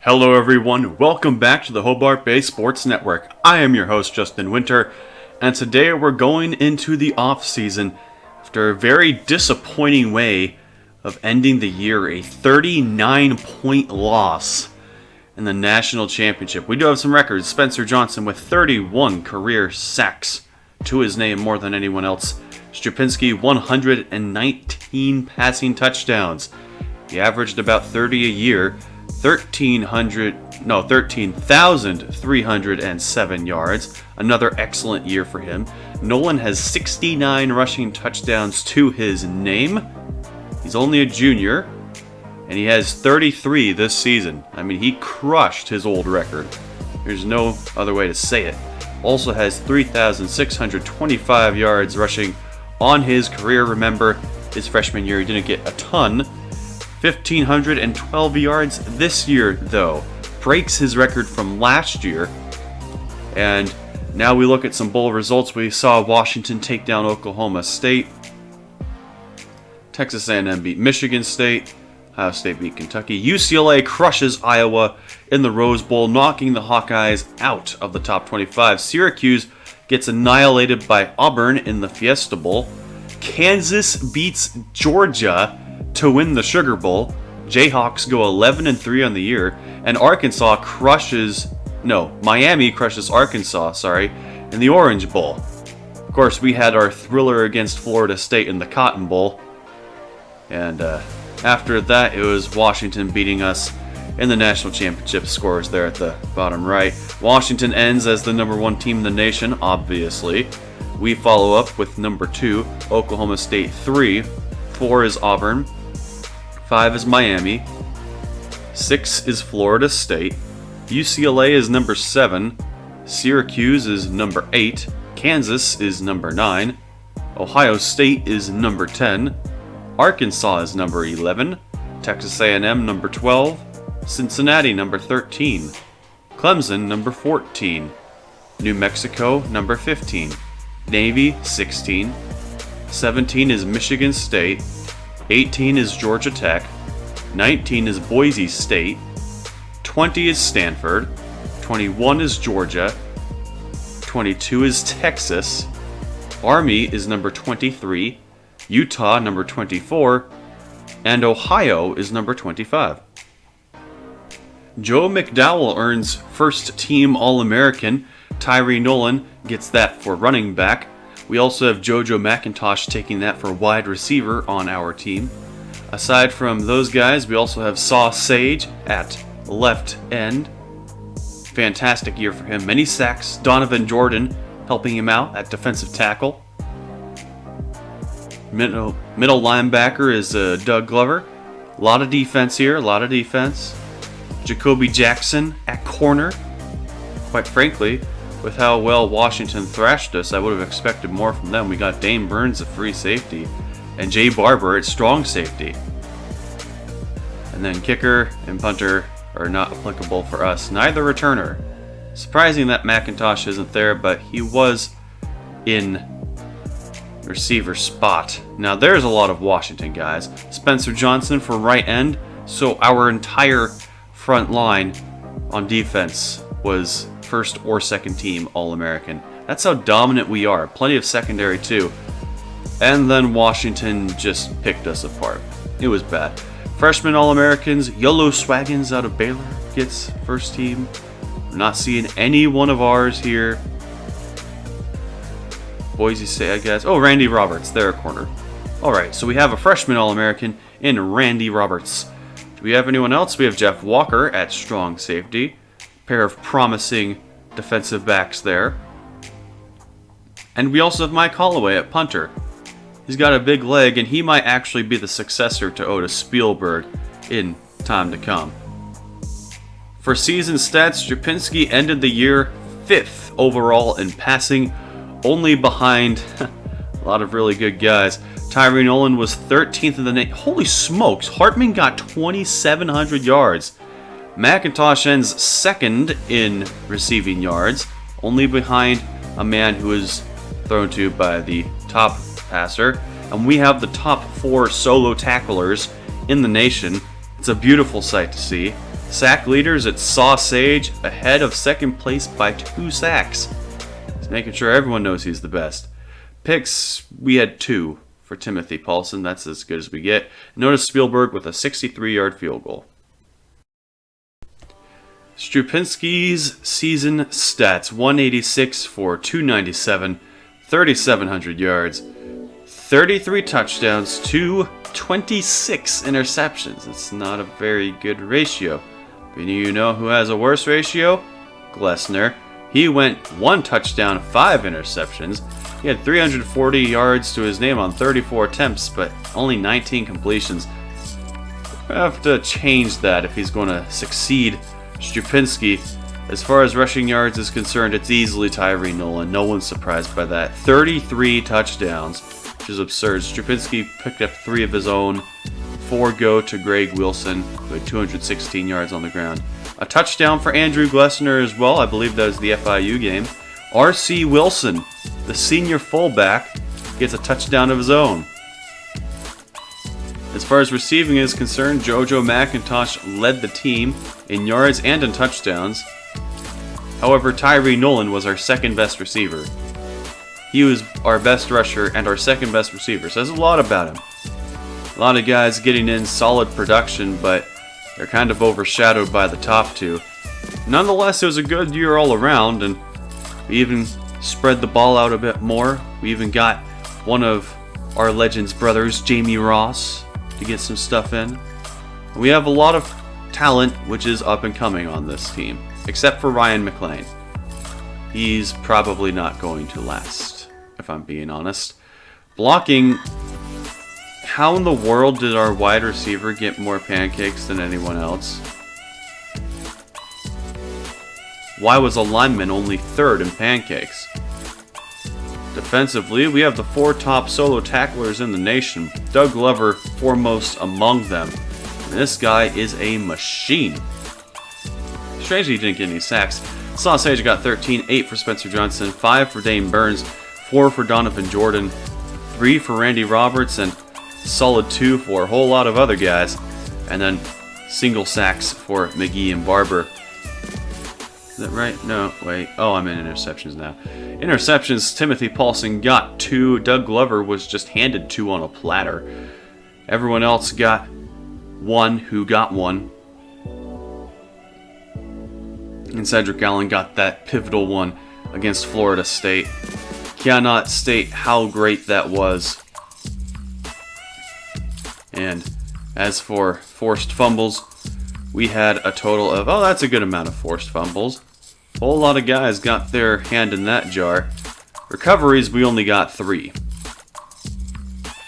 Hello everyone, welcome back to the Hobart Bay Sports Network. I am your host Justin Winter, and today we're going into the off-season after a very disappointing way of ending the year, a 39-point loss in the national championship. We do have some records. Spencer Johnson with 31 career sacks to his name, more than anyone else. Strapinski 119 passing touchdowns. He averaged about 30 a year. 13,307 yards. Another excellent year for him. Nolan has 69 rushing touchdowns to his name. He's only a junior, and he has 33 this season. I mean, he crushed his old record. There's no other way to say it. Also has 3,625 yards rushing on his career. Remember, his freshman year he didn't get a ton. 1,512 yards this year, though. Breaks his record from last year. And now we look at some bowl results. We saw Washington take down Oklahoma State. Texas A&M beat Michigan State. Ohio State beat Kentucky. UCLA crushes Iowa in the Rose Bowl, knocking the Hawkeyes out of the top 25. Syracuse gets annihilated by Auburn in the Fiesta Bowl. Kansas beats Georgia to win the Sugar Bowl. Jayhawks go 11-3 on the year, and Miami crushes Arkansas, in the Orange Bowl. Of course, we had our thriller against Florida State in the Cotton Bowl, and after that, it was Washington beating us in the national championship. Scores there at the bottom right. Washington ends as the number 1 team in the nation, obviously. We follow up with number 2, Oklahoma State 3. 4 is Auburn. 5 is Miami. 6 is Florida State. UCLA is number 7. Syracuse is number 8. Kansas is number 9. Ohio State is number 10. Arkansas is number 11. Texas A&M number 12. Cincinnati number 13. Clemson number 14. New Mexico number 15. Navy 16. 17 is Michigan State. 18 is Georgia Tech. 19 is Boise State. 20 is Stanford. 21 is Georgia. 22 is Texas. Army is number 23. Utah number 24. And Ohio is number 25. Joe McDowell earns first team All-American. Tyree Nolan gets that for running back. We also have JoJo McIntosh taking that for wide receiver on our team. Aside from those guys, we also have Sauce Sage at left end. Fantastic year for him. Many sacks. Donovan Jordan helping him out at defensive tackle. Middle linebacker is Doug Glover. A lot of defense here. Jacoby Jackson at corner. Quite frankly, with how well Washington thrashed us, I would have expected more from them. We got Dane Burns at free safety and Jay Barber at strong safety. And then kicker and punter are not applicable for us. Neither returner. Surprising that McIntosh isn't there, but he was in receiver spot. Now there's a lot of Washington guys. Spencer Johnson for right end. So our entire front line on defense was first or second team All-American. That's how dominant we are. Plenty of secondary too. And then Washington just picked us apart. It was bad. Freshman All-Americans, Yolo Swaggins out of Baylor gets first team. I'm not seeing any one of ours here. Boise State, I guess. Oh, Randy Roberts, they're a corner. Alright, so we have a freshman All-American in Randy Roberts. Do we have anyone else? We have Jeff Walker at strong safety. Pair of promising defensive backs there. And we also have Mike Holloway at punter. He's got a big leg, and he might actually be the successor to Otis Spielberg in time to come. For season stats, Strapinski ended the year 5th overall in passing, only behind a lot of really good guys. Tyree Nolan was 13th in the nation. Holy smokes, Hartman got 2,700 yards. McIntosh ends 2nd in receiving yards, only behind a man who was thrown to by the top passer. And we have the top 4 solo tacklers in the nation. It's a beautiful sight to see. Sack leaders, it's Sausage, ahead of second place by 2 sacks. He's making sure everyone knows he's the best. Picks, we had 2 for Timothy Paulson. That's as good as we get. Notice Spielberg with a 63-yard field goal. Strupinski's season stats: 186 for 297, 3,700 yards, 33 touchdowns, 26 interceptions. It's not a very good ratio. But you know who has a worse ratio? Glessner. He went 1 touchdown, 5 interceptions. He had 340 yards to his name on 34 attempts, but only 19 completions. I have to change that if he's going to succeed. Strupinski, as far as rushing yards is concerned, it's easily Tyree Nolan. No one's surprised by that. 33 touchdowns, which is absurd. Strupinski picked up 3 of his own. 4 go to Greg Wilson, who had 216 yards on the ground. A touchdown for Andrew Glessner as well. I believe that was the FIU game. R.C. Wilson, the senior fullback, gets a touchdown of his own. As far as receiving is concerned, JoJo McIntosh led the team in yards and in touchdowns. However, Tyree Nolan was our second best receiver. He was our best rusher and our second best receiver. Says a lot about him. A lot of guys getting in solid production, but they're kind of overshadowed by the top 2. Nonetheless, it was a good year all around, and we even spread the ball out a bit more. We even got one of our Legends brothers, Jamie Ross, to get some stuff in. We have a lot of talent which is up and coming on this team, except for Ryan McLean. He's probably not going to last, if I'm being honest. Blocking, how in the world did our wide receiver get more pancakes than anyone else? Why was a lineman only 3rd in pancakes? Defensively, we have the 4 top solo tacklers in the nation. Doug Glover foremost among them. And this guy is a machine. Strangely, he didn't get any sacks. Sausage got 13, 8 for Spencer Johnson, 5 for Dane Burns, 4 for Donovan Jordan, 3 for Randy Roberts, and solid 2 for a whole lot of other guys. And then single sacks for McGee and Barber. Is that right? No, wait. Oh, I'm in interceptions now. Interceptions, Timothy Paulson got 2. Doug Glover was just handed 2 on a platter. Everyone else got 1 who got 1. And Cedric Allen got that pivotal one against Florida State. Cannot state how great that was. And as for forced fumbles, we had a total of, oh, that's a good amount of forced fumbles. A whole lot of guys got their hand in that jar. Recoveries, we only got 3.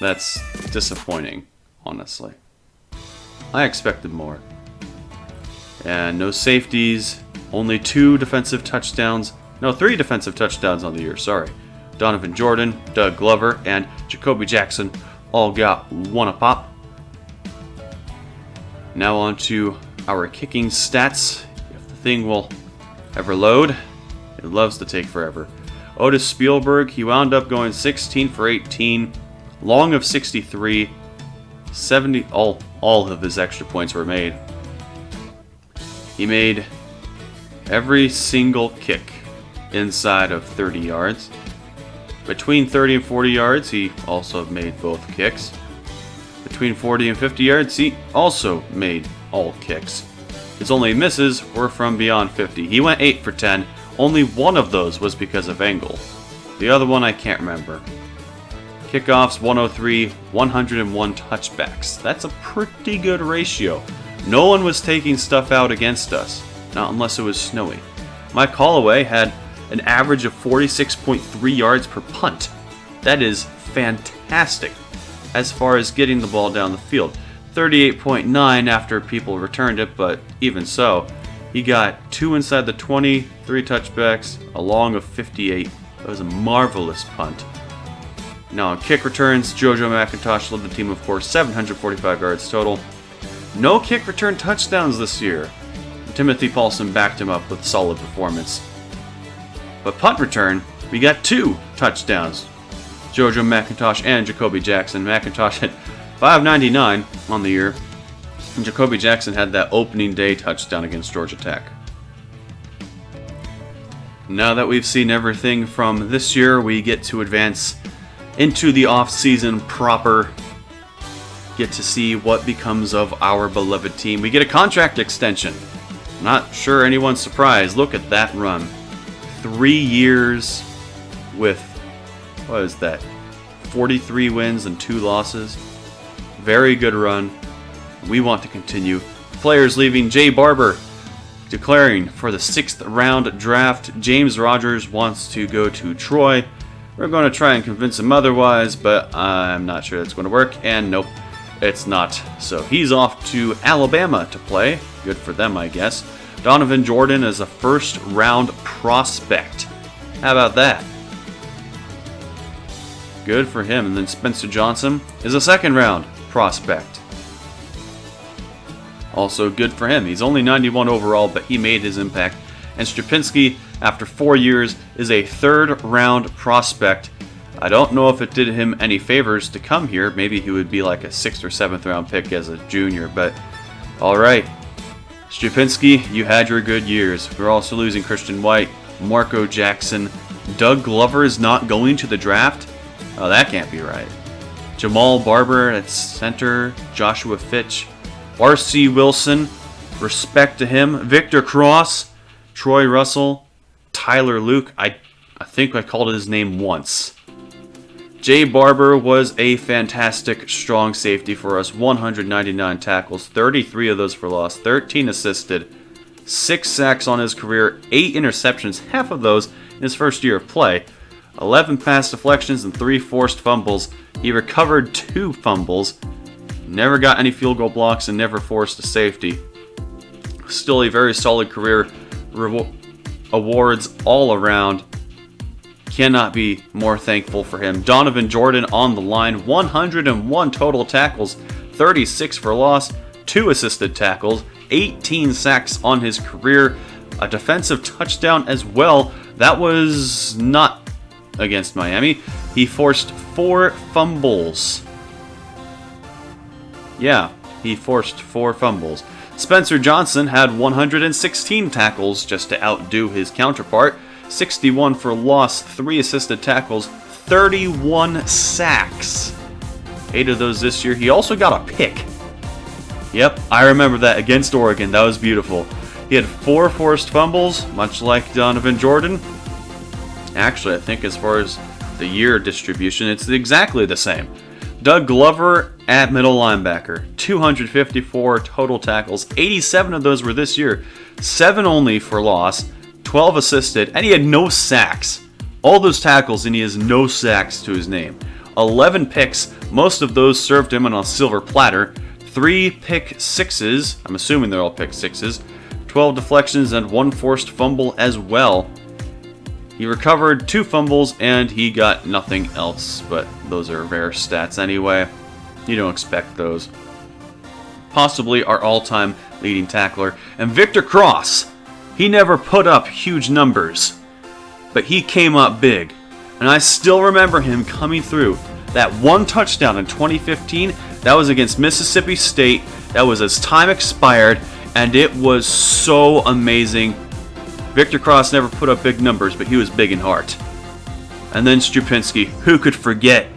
That's disappointing, honestly. I expected more. And no safeties, only 2 defensive touchdowns. No, 3 defensive touchdowns on the year, sorry. Donovan Jordan, Doug Glover, and Jacoby Jackson all got 1 a-pop. Now on to our kicking stats. If the thing will ever load, it loves to take forever. Otis Spielberg, he wound up going 16 for 18, long of 63, 70, all of his extra points were made. He made every single kick inside of 30 yards. Between 30 and 40 yards, he also made both kicks. Between 40 and 50 yards, he also made all kicks. His only misses were from beyond 50. He went 8 for 10. Only one of those was because of angle. The other one I can't remember. Kickoffs, 103, 101 touchbacks. That's a pretty good ratio. No one was taking stuff out against us, not unless it was snowy. Mike Holloway had an average of 46.3 yards per punt. That is fantastic as far as getting the ball down the field. 38.9 after people returned it, but even so, he got 2 inside the 20, 3 touchbacks, a long of 58. That was a marvelous punt. Now on kick returns, JoJo McIntosh led the team, of course, 745 yards total. No kick return touchdowns this year. Timothy Paulson backed him up with solid performance. But punt return, we got 2 touchdowns. JoJo McIntosh and Jacoby Jackson. McIntosh had 599 on the year. Jacoby Jackson had that opening day touchdown against Georgia Tech. Now that we've seen everything from this year, we get to advance into the off-season proper. Get to see what becomes of our beloved team. We get a contract extension. Not sure anyone's surprised. Look at that run. 3 years with, what is that, 43 wins and 2 losses. Very good run. We want to continue. Players leaving: Jay Barber declaring for the 6th round draft. James Rogers wants to go to Troy. We're going to try and convince him otherwise, but I'm not sure that's going to work. And nope, it's not. So he's off to Alabama to play. Good for them, I guess. Donovan Jordan is a 1st round prospect. How about that? Good for him. And then Spencer Johnson is a 2nd round prospect. Also good for him. He's only 91 overall, but he made his impact. And Strapinski, after 4 years, is a 3rd round prospect. I don't know if it did him any favors to come here. Maybe he would be like a 6th or 7th round pick as a junior, but alright. Strapinski, you had your good years. We're also losing Christian White, Marco Jackson. Doug Glover is not going to the draft? Oh, that can't be right. Jamal Barber at center, Joshua Fitch, R.C. Wilson, respect to him, Victor Cross, Troy Russell, Tyler Luke. I think I called his name once. Jay Barber was a fantastic strong safety for us. 199 tackles, 33 of those for loss, 13 assisted, 6 sacks on his career, 8 interceptions, half of those in his first year of play, 11 pass deflections, and 3 forced fumbles. He recovered 2 fumbles, never got any field goal blocks, and never forced a safety. Still a very solid career. Awards all around. Cannot be more thankful for him. Donovan Jordan on the line. 101 total tackles, 36 for loss, 2 assisted tackles, 18 sacks on his career, a defensive touchdown as well. That was not against Miami. He forced 4 fumbles. Yeah, he forced 4 fumbles. Spencer Johnson had 116 tackles just to outdo his counterpart. 61 for loss, 3 assisted tackles, 31 sacks. 8 of those this year. He also got a pick. Yep, I remember that against Oregon. That was beautiful. He had 4 forced fumbles, much like Donovan Jordan. Actually, I think as far as the year distribution, it's exactly the same. Doug Glover at middle linebacker. 254 total tackles. 87 of those were this year. 7 only for loss. 12 assisted. And he had no sacks. All those tackles and he has no sacks to his name. 11 picks. Most of those served him on a silver platter. 3 pick sixes. I'm assuming they're all pick sixes. 12 deflections and 1 forced fumble as well. He recovered 2 fumbles and he got nothing else, but those are rare stats anyway. You don't expect those. Possibly our all-time leading tackler. And Victor Cross, he never put up huge numbers, but he came up big. And I still remember him coming through. That 1 touchdown in 2015, that was against Mississippi State. That was as time expired, and it was so amazing. Victor Cross never put up big numbers, but he was big in heart. And then Strapinski, who could forget?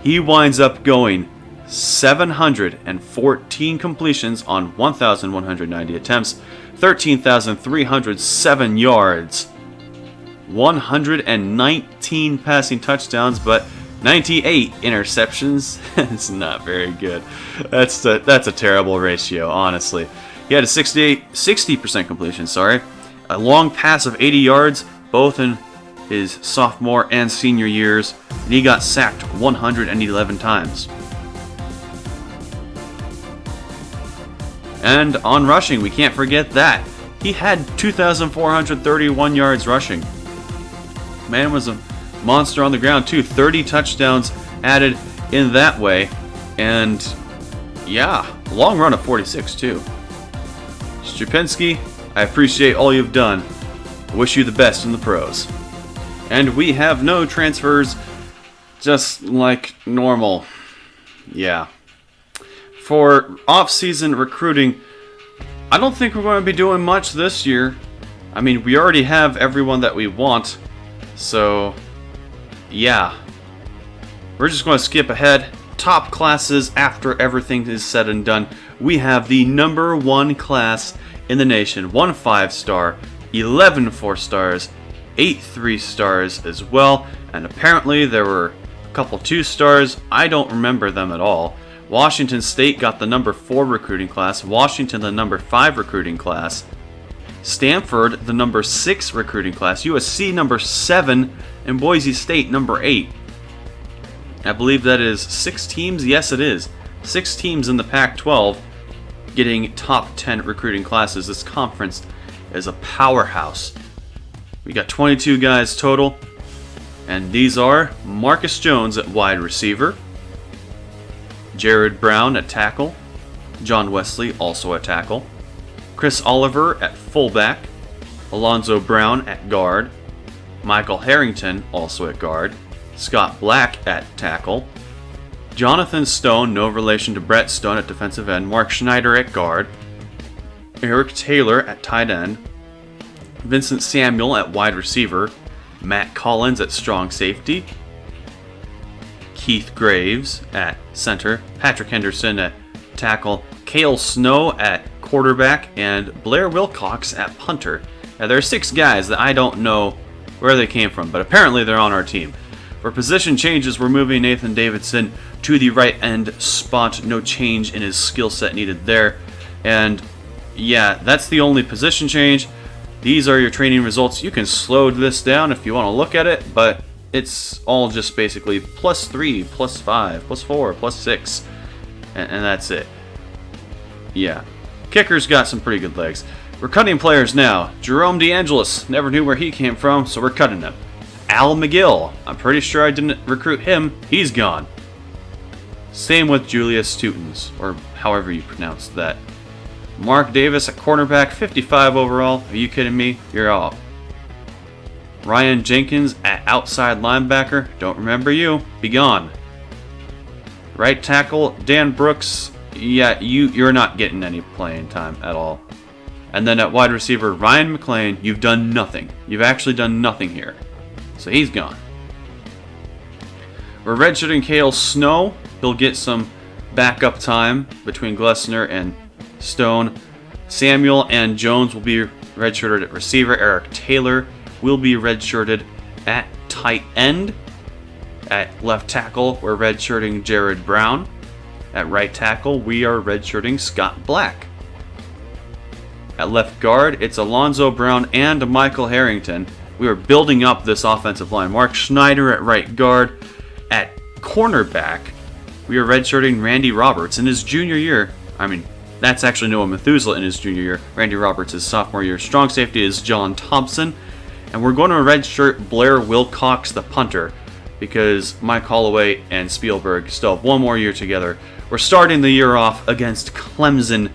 He winds up going 714 completions on 1,190 attempts, 13,307 yards, 119 passing touchdowns, but 98 interceptions. It's not very good. That's a terrible ratio, honestly. He had a 60% completion, a long pass of 80 yards, both in his sophomore and senior years, and he got sacked 111 times. And on rushing, we can't forget that. He had 2,431 yards rushing. Man was a monster on the ground too. 30 touchdowns added in that way. And yeah, long run of 46 too. Strapinski, I appreciate all you've done. I wish you the best in the pros. And we have no transfers, just like normal. Yeah. For off-season recruiting, I don't think we're going to be doing much this year. I mean, we already have everyone that we want, so yeah. We're just going to skip ahead. Top classes after everything is said and done. We have the number 1 class in the nation. 1 5-star, 11 4-stars, 8 3-stars as well. And apparently there were a couple 2-stars. I don't remember them at all. Washington State got the number 4 recruiting class. Washington the number 5 recruiting class. Stanford the number 6 recruiting class. USC number 7. And Boise State number 8. I believe that is 6 teams. Yes, it is. 6 teams in the Pac-12 getting top 10 recruiting classes. This conference is a powerhouse. We got 22 guys total. And these are Marcus Jones at wide receiver. Jared Brown at tackle. John Wesley also at tackle. Chris Oliver at fullback. Alonzo Brown at guard. Michael Harrington also at guard. Scott Black at tackle. Jonathan Stone, no relation to Brett Stone, at defensive end. Mark Schneider at guard. Eric Taylor at tight end. Vincent Samuel at wide receiver. Matt Collins at strong safety. Keith Graves at center. Patrick Henderson at tackle. Cale Snow at quarterback. And Blair Wilcox at punter. Now, there are 6 guys that I don't know where they came from, but apparently they're on our team. For position changes, we're moving Nathan Davidson to the right end spot. No change in his skill set needed there. And yeah, that's the only position change. These are your training results. You can slow this down if you want to look at it, but it's all just basically +3, +5, +4, +6, and that's it. Yeah. Kicker's got some pretty good legs. We're cutting players now. Jerome DeAngelis, never knew where he came from, so we're cutting him. Al McGill, I'm pretty sure I didn't recruit him. He's gone. Same with Julius Stutens, or however you pronounce that. Mark Davis at cornerback, 55 overall. Are you kidding me? You're off. Ryan Jenkins at outside linebacker. Don't remember you. Be gone. Right tackle, Dan Brooks. Yeah, you're not getting any playing time at all. And then at wide receiver, Ryan McClain. You've done nothing. You've actually done nothing here. So he's gone. We're redshirting Cale Snow. He'll get some backup time between Glessner and Stone. Samuel and Jones will be redshirted at receiver. Eric Taylor will be redshirted at tight end. At left tackle, we're redshirting Jared Brown. At right tackle, we are redshirting Scott Black. At left guard, it's Alonzo Brown and Michael Harrington. We are building up this offensive line. Mark Schneider at right guard. At cornerback, we are redshirting Randy Roberts in his junior year. I mean, that's actually Noah Methuselah in his junior year. Randy Roberts is sophomore year. Strong safety is John Thompson. And we're going to redshirt Blair Wilcox, the punter, because Mike Holloway and Spielberg still have 1 more year together. We're starting the year off against Clemson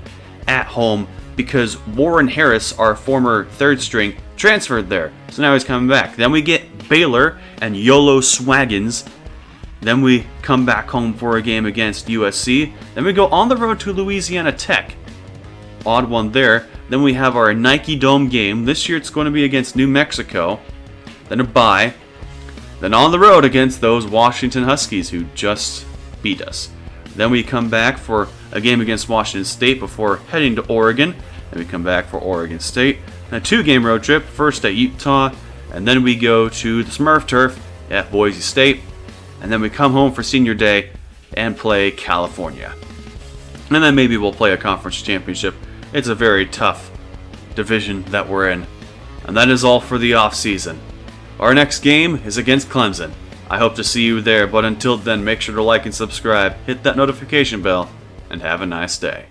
at home because Warren Harris, our former 3rd string, transferred there. So now he's coming back. Then we get Baylor and Yolo Swaggins. Then we come back home for a game against USC. Then we go on the road to Louisiana Tech. Odd one there. Then we have our Nike Dome game. This year it's going to be against New Mexico. Then a bye. Then on the road against those Washington Huskies who just beat us. Then we come back for a game against Washington State before heading to Oregon. Then we come back for Oregon State. And a 2-game road trip. First at Utah. And then we go to the Smurf Turf at Boise State. And then we come home for senior day and play California. And then maybe we'll play a conference championship. It's a very tough division that we're in. And that is all for the off-season. Our next game is against Clemson. I hope to see you there, but until then, make sure to like and subscribe, hit that notification bell, and have a nice day.